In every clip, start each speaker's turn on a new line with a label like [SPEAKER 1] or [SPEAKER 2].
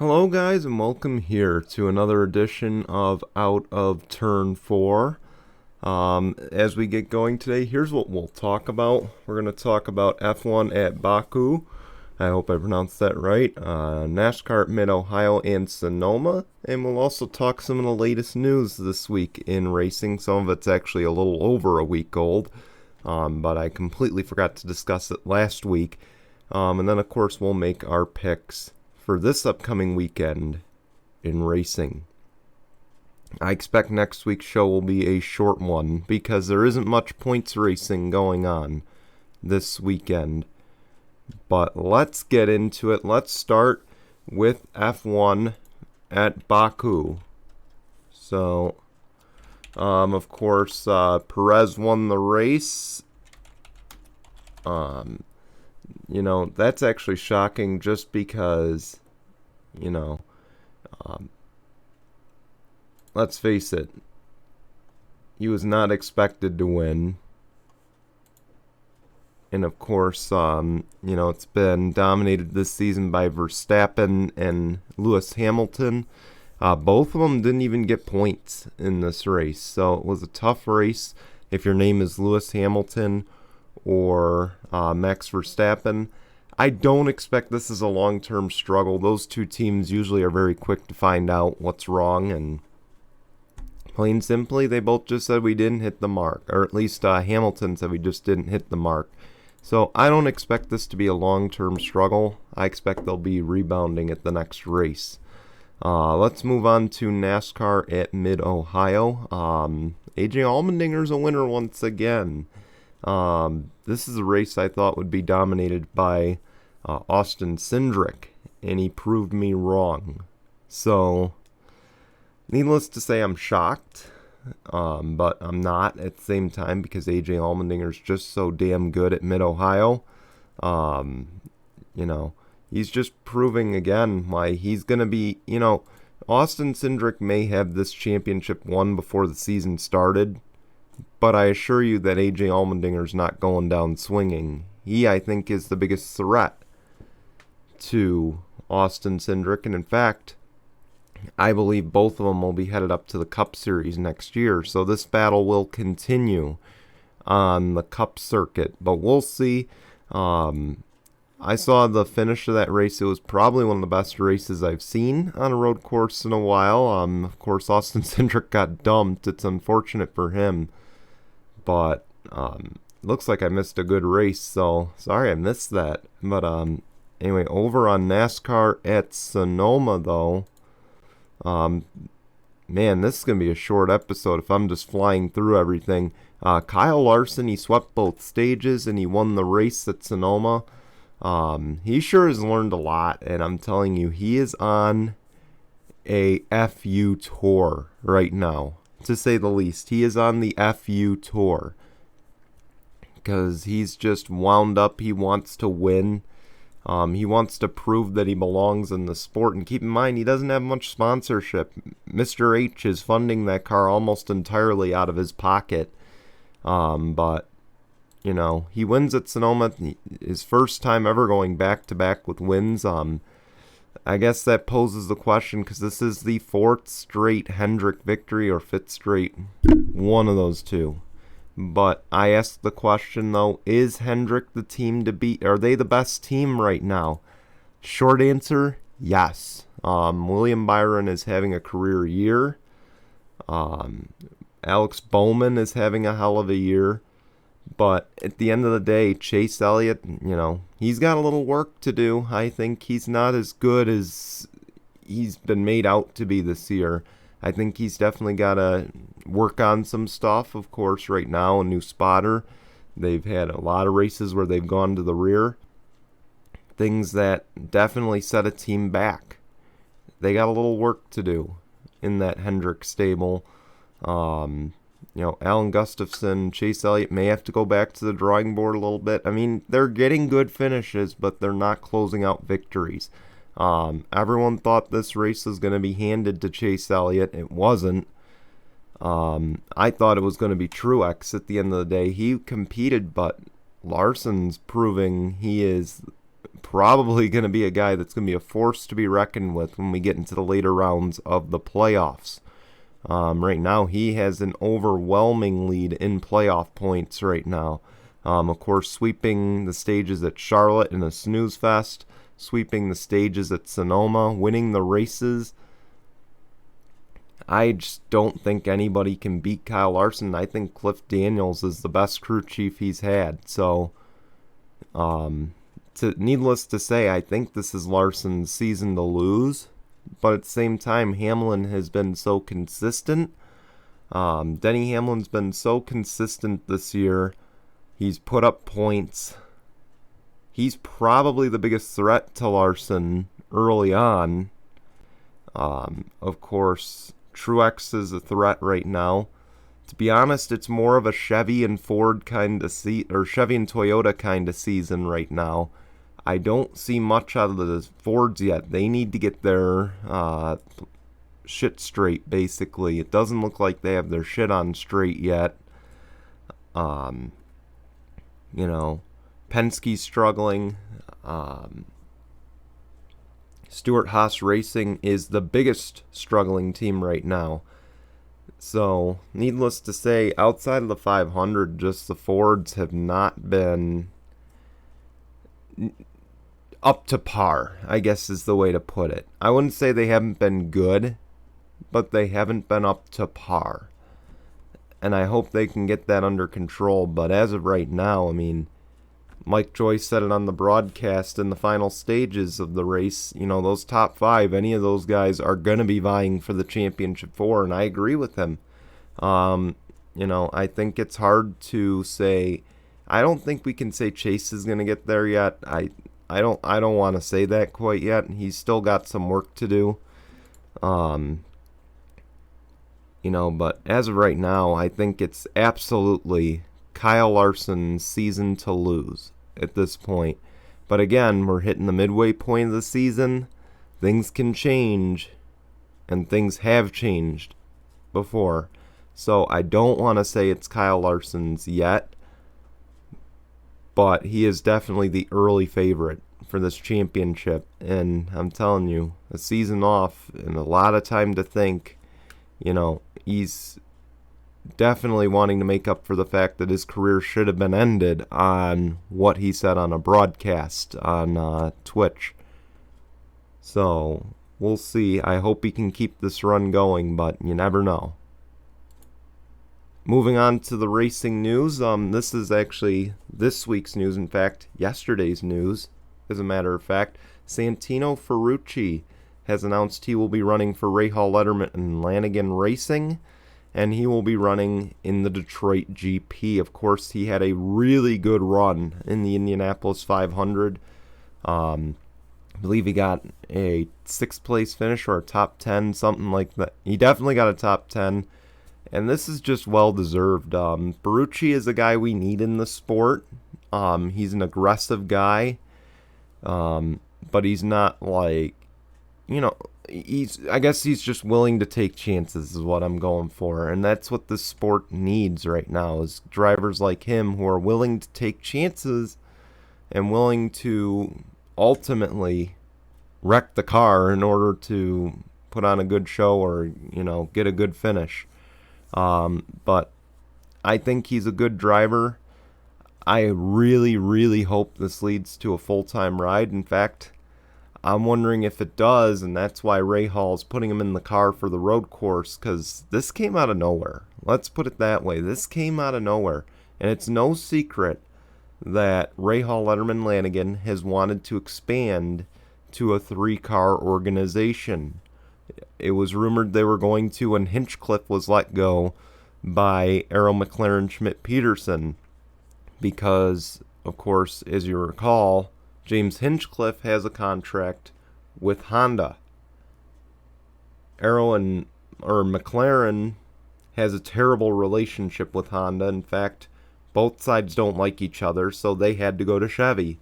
[SPEAKER 1] Hello guys and welcome here to another edition of Out of Turn 4. As we get going today, here's what we'll talk about. We're going to talk about F1 at Baku. I hope I pronounced that right. NASCAR at Mid Ohio and Sonoma. And we'll also talk some of the latest news this week in racing. Some of it's actually a little over a week old. But I completely forgot to discuss it last week. And then of course we'll make our picks for this upcoming weekend in racing. I expect next week's show will be a short one because there isn't much points racing going on this weekend. But let's get into it. Let's start with F1 at Baku. So, of course, Perez won the race. That's actually shocking just because, let's face it, he was not expected to win. And of course, it's been dominated this season by Verstappen and Lewis Hamilton. Both of them didn't even get points in this race. So it was a tough race if your name is Lewis Hamilton or Max Verstappen. I don't expect this as a long-term struggle. Those two teams usually are very quick to find out what's wrong, and plain simply, they both just said we didn't hit the mark, or at least Hamilton said we just didn't hit the mark. So I don't expect this to be a long-term struggle. I expect they'll be rebounding at the next race. Let's move on to NASCAR at Mid Ohio. AJ Allmendinger's a winner once again. This is a race I thought would be dominated by Austin Cindric, and he proved me wrong. So, needless to say, I'm shocked, but I'm not at the same time because AJ Allmendinger's just so damn good at Mid Ohio. He's just proving again why he's going to be, Austin Cindric may have this championship won before the season started. But I assure you that AJ Allmendinger's not going down swinging. He, I think, is the biggest threat to Austin Cindric. And in fact, I believe both of them will be headed up to the Cup Series next year. So this battle will continue on the Cup circuit. But we'll see. I saw the finish of that race. It was probably one of the best races I've seen on a road course in a while. Of course, Austin Cindric got dumped. It's unfortunate for him. But looks like I missed a good race, so sorry I missed that. But anyway, over on NASCAR at Sonoma, though, man, this is going to be a short episode if I'm just flying through everything. Kyle Larson, he swept both stages, and he won the race at Sonoma. He sure has learned a lot, and I'm telling you, he is on a FU tour right now. To say the least, he is on the FU tour because he's just wound up. He wants to win. He wants to prove that he belongs in the sport. And keep in mind, he doesn't have much sponsorship. Mr. H is funding that car almost entirely out of his pocket. But, he wins at Sonoma. His first time ever going back-to-back with wins. I guess that poses the question because this is the fourth straight Hendrick victory or fifth straight, one of those two. But I ask the question though, is Hendrick the team to beat? Are they the best team right now? Short answer, yes. William Byron is having a career year. Alex Bowman is having a hell of a year. But at the end of the day, Chase Elliott, he's got a little work to do. I think he's not as good as he's been made out to be this year. I think he's definitely got to work on some stuff, of course, right now, a new spotter. They've had a lot of races where they've gone to the rear. Things that definitely set a team back. They got a little work to do in that Hendrick stable. Alan Gustafson, Chase Elliott may have to go back to the drawing board a little bit. I mean, they're getting good finishes, but they're not closing out victories. Everyone thought this race was going to be handed to Chase Elliott. It wasn't. I thought it was going to be Truex at the end of the day. He competed, but Larson's proving he is probably going to be a guy that's going to be a force to be reckoned with when we get into the later rounds of the playoffs. Right now, he has an overwhelming lead in playoff points right now. Of course, sweeping the stages at Charlotte in a snooze fest, sweeping the stages at Sonoma, winning the races. I just don't think anybody can beat Kyle Larson. I think Cliff Daniels is the best crew chief he's had. So, needless to say, I think this is Larson's season to lose. But at the same time, Hamlin has been so consistent. Denny Hamlin's been so consistent this year. He's put up points. He's probably the biggest threat to Larson early on. Of course, Truex is a threat right now. To be honest, it's more of a Chevy and Ford kind of Chevy and Toyota kind of season right now. I don't see much out of the Fords yet. They need to get their shit straight, basically. It doesn't look like they have their shit on straight yet. Penske's struggling. Stewart-Haas Racing is the biggest struggling team right now. So, needless to say, outside of the 500, just the Fords have not been up to par, I guess is the way to put it. I wouldn't say they haven't been good, but they haven't been up to par. And I hope they can get that under control. But as of right now, I mean, Mike Joyce said it on the broadcast in the final stages of the race, those top 5, any of those guys are going to be vying for the championship 4, and I agree with him. I think it's hard to say. I don't think we can say Chase is going to get there yet. I don't want to say that quite yet. He's still got some work to do. But as of right now, I think it's absolutely Kyle Larson's season to lose at this point. But again, we're hitting the midway point of the season. Things can change, and things have changed before. So I don't want to say it's Kyle Larson's yet, but he is definitely the early favorite for this championship. And I'm telling you, a season off and a lot of time to think, he's definitely wanting to make up for the fact that his career should have been ended on what he said on a broadcast on Twitch. So, we'll see. I hope he can keep this run going, but you never know. Moving on to the racing news. This is actually this week's news. In fact, yesterday's news, as a matter of fact. Santino Ferrucci has announced he will be running for Rahal Letterman and Lanigan Racing, and he will be running in the Detroit GP. Of course, he had a really good run in the Indianapolis 500. I believe he got a 6th place finish or a top 10, something like that. He definitely got a top 10. And this is just well-deserved. Ferrucci is a guy we need in the sport. He's an aggressive guy. But he's not like, I guess he's just willing to take chances is what I'm going for. And that's what this sport needs right now, is drivers like him who are willing to take chances and willing to ultimately wreck the car in order to put on a good show or, get a good finish. But I think he's a good driver. I really, really hope this leads to a full-time ride. In fact, I'm wondering if it does, and that's why Rahal's putting him in the car for the road course, because this came out of nowhere. Let's put it that way. This came out of nowhere. And it's no secret that Rahal Letterman Lanigan has wanted to expand to a 3-car organization. It was rumored they were going to when Hinchcliffe was let go by Arrow McLaren Schmidt Peterson. Because, of course, as you recall, James Hinchcliffe has a contract with Honda. McLaren has a terrible relationship with Honda. In fact, both sides don't like each other, so they had to go to Chevy.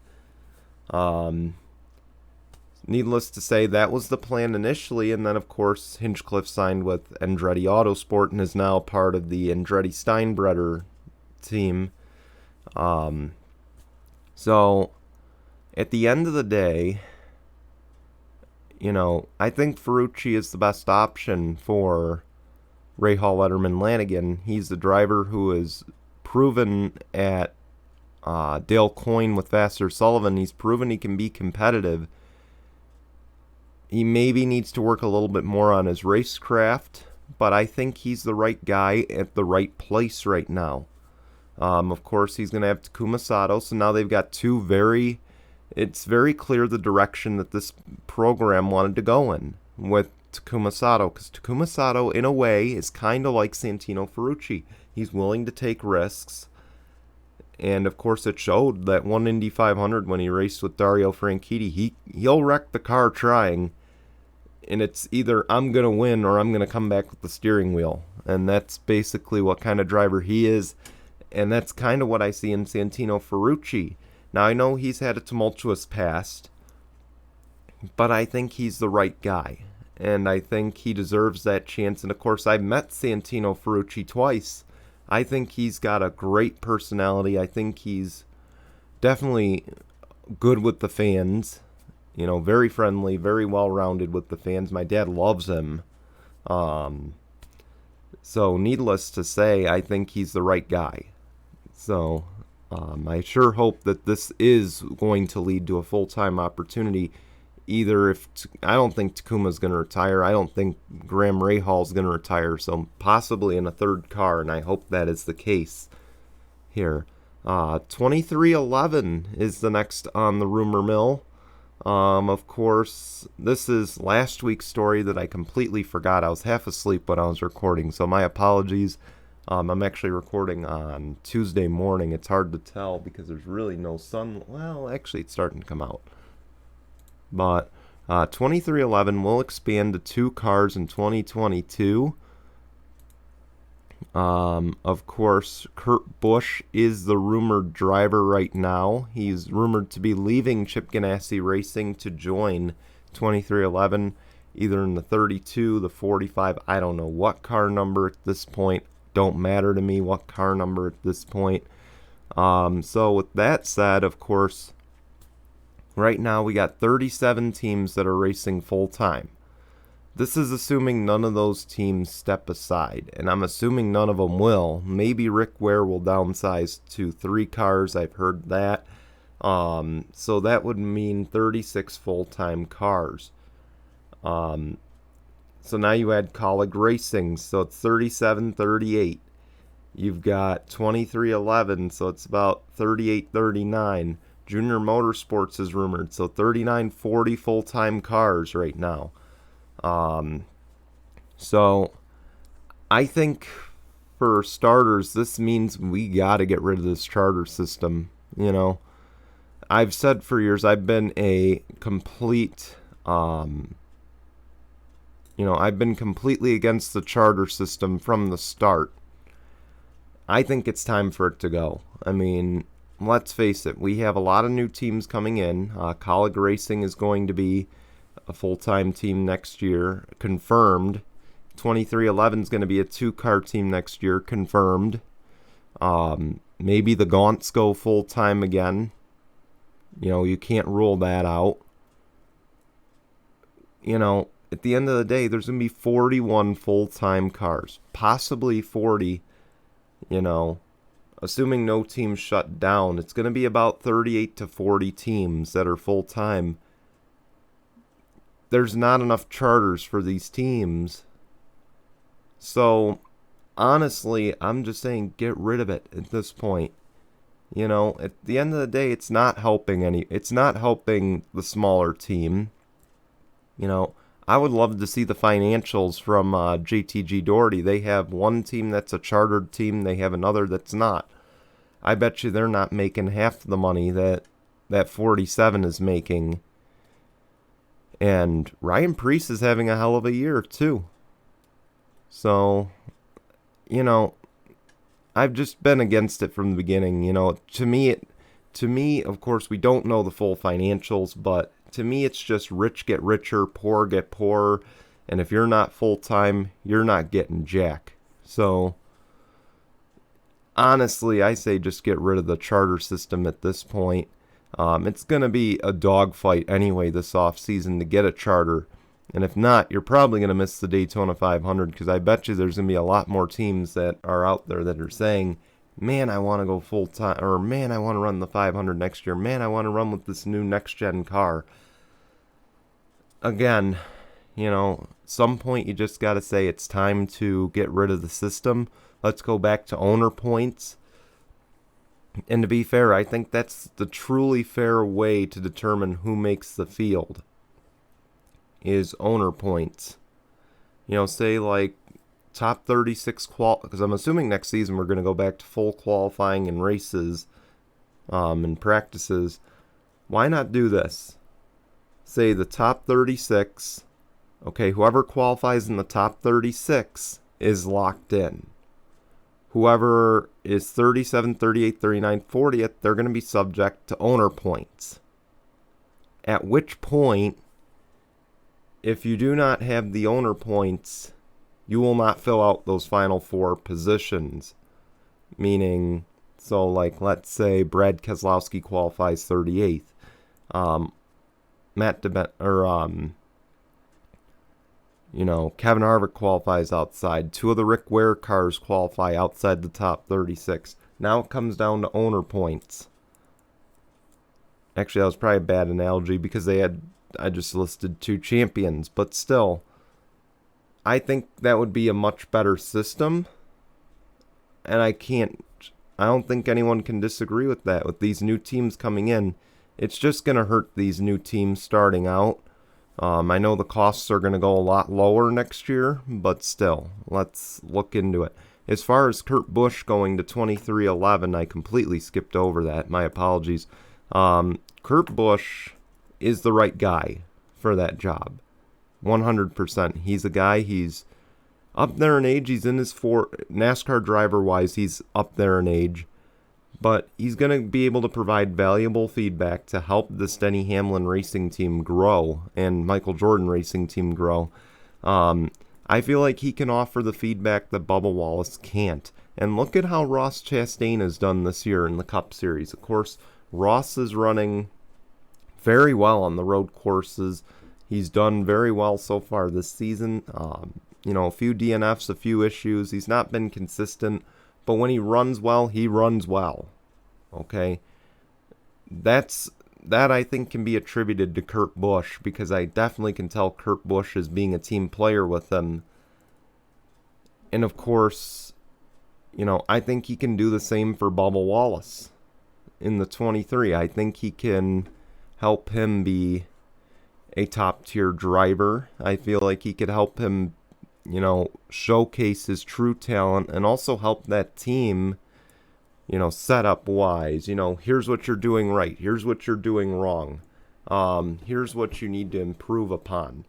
[SPEAKER 1] Needless to say, that was the plan initially, and then, of course, Hinchcliffe signed with Andretti Autosport and is now part of the Andretti Steinbrenner team. So, at the end of the day, I think Ferrucci is the best option for Rahal, Letterman, Lanigan. He's the driver who is proven at Dale Coyne with Vassar Sullivan. He's proven he can be competitive. He maybe needs to work a little bit more on his racecraft, but I think he's the right guy at the right place right now. Of course, he's going to have Takuma Sato, so now they've got it's very clear the direction that this program wanted to go in with Takuma Sato, because Takuma Sato, in a way, is kind of like Santino Ferrucci. He's willing to take risks, and of course it showed that one Indy 500 when he raced with Dario Franchitti. He'll wreck the car trying, and it's either I'm going to win or I'm going to come back with the steering wheel, and that's basically what kind of driver he is, and that's kind of what I see in Santino Ferrucci. Now, I know he's had a tumultuous past, but I think he's the right guy, and I think he deserves that chance. And of course, I've met Santino Ferrucci twice. I think he's got a great personality. I think he's definitely good with the fans, very friendly, very well-rounded with the fans. My dad loves him. So needless to say, I think he's the right guy. So I sure hope that this is going to lead to a full-time opportunity. I don't think Takuma's going to retire. I don't think Graham Rahal's going to retire. So possibly in a third car, and I hope that is the case here. 2311 is the next on the rumor mill. Of course, this is last week's story that I completely forgot. I was half asleep when I was recording, so my apologies. I'm actually recording on Tuesday morning. It's hard to tell because there's really no sun. Well, actually, it's starting to come out. But 2311 will expand to 2 cars in 2022. Of course, Kurt Busch is the rumored driver right now. He's rumored to be leaving Chip Ganassi Racing to join 2311, either in the 32, the 45. I don't know what car number at this point. Don't matter to me what car number at this point. So with that said, of course, right now we got 37 teams that are racing full time. This is assuming none of those teams step aside, and I'm assuming none of them will. Maybe Rick Ware will downsize to 3 cars. I've heard that. So that would mean 36 full-time cars. So now you add Colleague Racing, so it's 37, 38. You've got 2311, so it's about 38, 39. Junior Motorsports is rumored, so 39, 40 full-time cars right now. So I think for starters, this means we got to get rid of this charter system. I've said for years I've been a complete, I've been completely against the charter system from the start. I think it's time for it to go. I mean, let's face it, we have a lot of new teams coming in. Colleague Racing is going to be a full-time team next year, confirmed. 2311 is going to be a 2-car team next year, confirmed. Maybe the Gaunts go full-time again. You can't rule that out. At the end of the day, there's going to be 41 full-time cars, possibly 40, assuming no teams shut down. It's going to be about 38 to 40 teams that are full-time. There's not enough charters for these teams. So, honestly, I'm just saying get rid of it at this point. At the end of the day, it's not helping the smaller team. I would love to see the financials from JTG Doherty. They have one team that's a chartered team. They have another that's not. I bet you they're not making half the money that 47 is making. And Ryan Preece is having a hell of a year, too. So, I've just been against it from the beginning. To me, of course, we don't know the full financials, but to me, it's just rich get richer, poor get poorer. And if you're not full-time, you're not getting jack. So, honestly, I say just get rid of the charter system at this point. It's going to be a dogfight anyway this offseason to get a charter. And if not, you're probably going to miss the Daytona 500 because I bet you there's going to be a lot more teams that are out there that are saying, man, I want to go full time, or man, I want to run the 500 next year. Man, I want to run with this new next-gen car. Again, some point you just got to say it's time to get rid of the system. Let's go back to owner points. And to be fair, I think that's the truly fair way to determine who makes the field is owner points. Say like top 36 because I'm assuming next season we're going to go back to full qualifying and races and practices. Why not do this? Say the top 36, okay, whoever qualifies in the top 36 is locked in. Whoever is 37, 38, 39, 40th, they're going to be subject to owner points. At which point, if you do not have the owner points, you will not fill out those final 4 positions. Meaning, so like let's say Brad Keselowski qualifies 38th. Kevin Harvick qualifies outside. 2 of the Rick Ware cars qualify outside the top 36. Now it comes down to owner points. Actually, that was probably a bad analogy because I just listed 2 champions. But still, I think that would be a much better system. And I don't think anyone can disagree with that. With these new teams coming in, it's just going to hurt these new teams starting out. I know the costs are going to go a lot lower next year, but still, let's look into it. As far as Kurt Busch going to 2311, I completely skipped over that. My apologies. Kurt Busch is the right guy for that job. 100%. He's a guy, he's up there in age. He's in his NASCAR driver-wise, he's up there in age. But he's going to be able to provide valuable feedback to help the Denny Hamlin racing team grow and Michael Jordan racing team grow. I feel like he can offer the feedback that Bubba Wallace can't. And look at how Ross Chastain has done this year in the Cup Series. Of course, Ross is running very well on the road courses. He's done very well so far this season. A few DNFs, a few issues. He's not been consistent. But when he runs well, he runs well. Okay? That I think can be attributed to Kurt Busch because I definitely can tell Kurt Busch is being a team player with him. And of course, I think he can do the same for Bubba Wallace in the 23. I think he can help him be a top tier driver. I feel like he could help him showcase his true talent and also help that team, setup wise. Here's what you're doing right. Here's what you're doing wrong. Here's what you need to improve upon.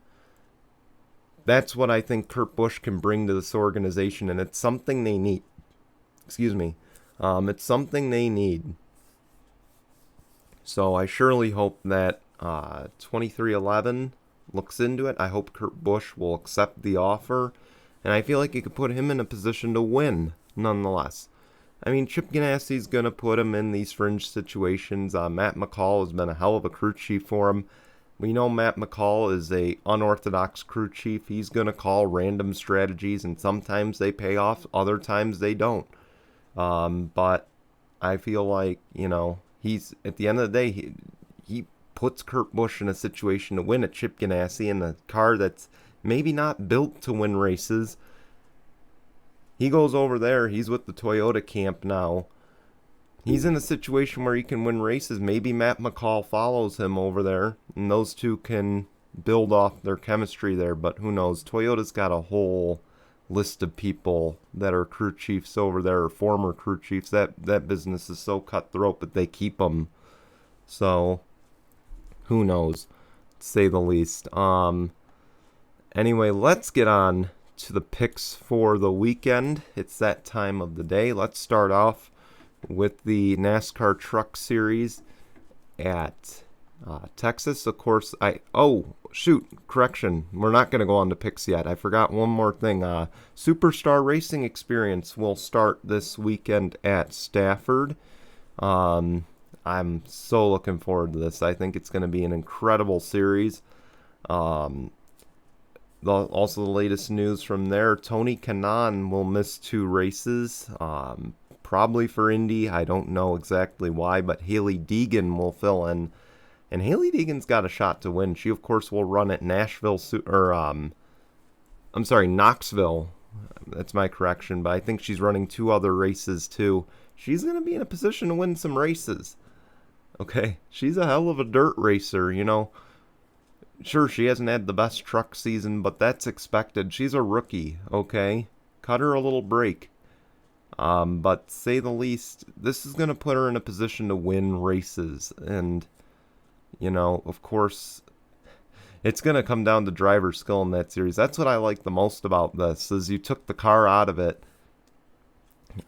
[SPEAKER 1] That's what I think Kurt Busch can bring to this organization, and it's something they need. It's something they need. So I surely hope that 2311 looks into it. I hope Kurt Busch will accept the offer, and I feel like it could put him in a position to win nonetheless. Chip Ganassi's going to put him in these fringe situations. Matt McCall has been a hell of a crew chief for him. We know Matt McCall is a unorthodox crew chief. He's going to call random strategies, and sometimes they pay off, other times they don't. But I feel like, he's, at the end of the day, he puts Kurt Busch in a situation to win at Chip Ganassi in a car that's maybe not built to win races. He goes over there. He's with the Toyota camp now. He's in a situation where he can win races. Maybe Matt McCall follows him over there, and those two can build off their chemistry there. But who knows? Toyota's got a whole list of people that are crew chiefs over there, or former crew chiefs. That business is so cutthroat, but they keep them. So who knows, to say the least. Anyway, let's get on to the picks for the weekend. It's that time of the day. Let's start off with the NASCAR Truck Series at Texas. Of course, correction. We're not going to go on to picks yet. I forgot one more thing. Superstar Racing Experience will start this weekend at Stafford. I'm so looking forward to this. I think it's going to be an incredible series. Also, the latest news from there, Tony Kanaan will miss 2 races, probably for Indy. I don't know exactly why, but Haley Deegan will fill in. And Haley Deegan's got a shot to win. She, of course, will run at Knoxville. That's my correction, but I think she's running 2 other races, too. She's going to be in a position to win some races. Okay, she's a hell of a dirt racer, Sure, she hasn't had the best truck season, but that's expected. She's a rookie, okay? Cut her a little break. But to say the least, this is going to put her in a position to win races. And, of course, it's going to come down to driver skill in that series. That's what I like the most about this, is you took the car out of it.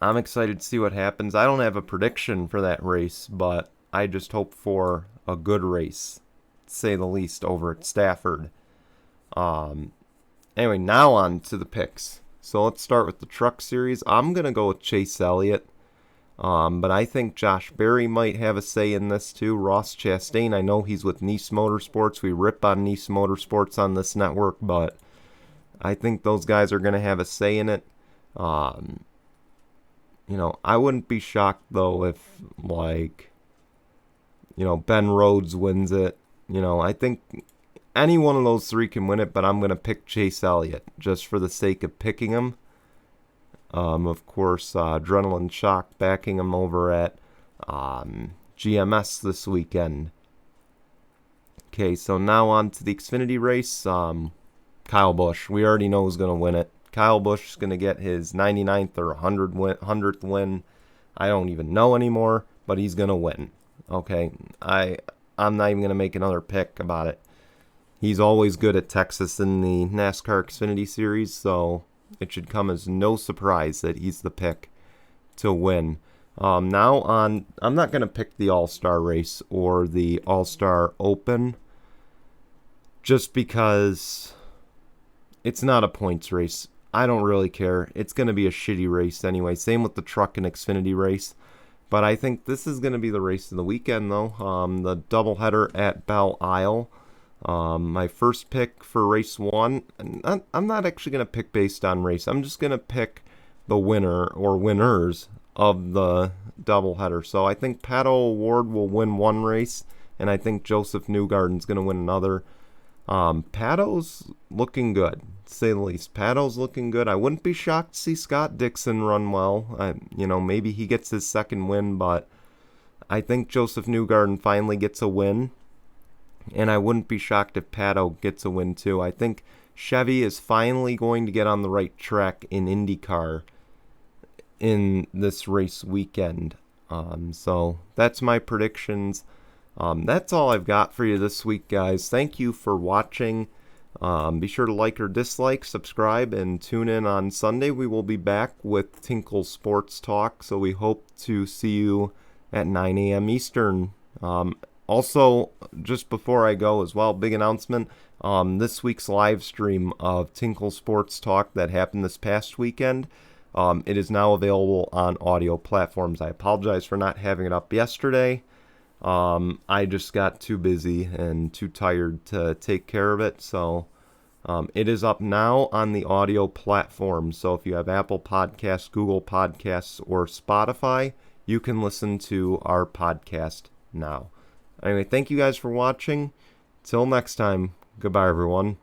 [SPEAKER 1] I'm excited to see what happens. I don't have a prediction for that race, but I just hope for a good race, to say the least, over at Stafford. Anyway, now on to the picks. So let's start with the truck series. I'm going to go with Chase Elliott. But I think Josh Berry might have a say in this too. Ross Chastain, I know he's with Nice Motorsports. We rip on Nice Motorsports on this network, but I think those guys are going to have a say in it. I wouldn't be shocked, though, if, Ben Rhodes wins it. I think any one of those 3 can win it, but I'm going to pick Chase Elliott just for the sake of picking him. Of course, Adrenaline Shock backing him over at GMS this weekend. Okay, so now on to the Xfinity race. Kyle Busch, we already know who's going to win it. Kyle Busch is going to get his 99th or 100th win. I don't even know anymore, but he's going to win. Okay, I'm not even going to make another pick about it. He's always good at Texas in the NASCAR Xfinity Series, so it should come as no surprise that he's the pick to win. I'm not going to pick the All-Star race or the All-Star Open, just because it's not a points race. I don't really care. It's going to be a shitty race anyway. Same with the truck and Xfinity race. But I think this is going to be the race of the weekend, though. The doubleheader at Belle Isle. My first pick for race 1. I'm not actually going to pick based on race. I'm just going to pick the winner or winners of the doubleheader. So I think Pato O'Ward will win 1 race, and I think Joseph Newgarden's going to win another. Pato's looking good, to say the least. Pato's looking good. I wouldn't be shocked to see Scott Dixon run well. Maybe he gets his 2nd win, but I think Joseph Newgarden finally gets a win. And I wouldn't be shocked if Pato gets a win too. I think Chevy is finally going to get on the right track in IndyCar in this race weekend. So that's my predictions. That's all I've got for you this week, guys. Thank you for watching. Be sure to like or dislike, subscribe, and tune in on Sunday. We will be back with Tinkle Sports Talk, so we hope to see you at 9 a.m. Eastern. Also, just before I go as well, big announcement. This week's live stream of Tinkle Sports Talk that happened this past weekend, it is now available on audio platforms. I apologize for not having it up yesterday. I just got too busy and too tired to take care of it. So it is up now on the audio platforms. So if you have Apple Podcasts, Google Podcasts, or Spotify, you can listen to our podcast now. Anyway, thank you guys for watching. Till next time, goodbye, everyone.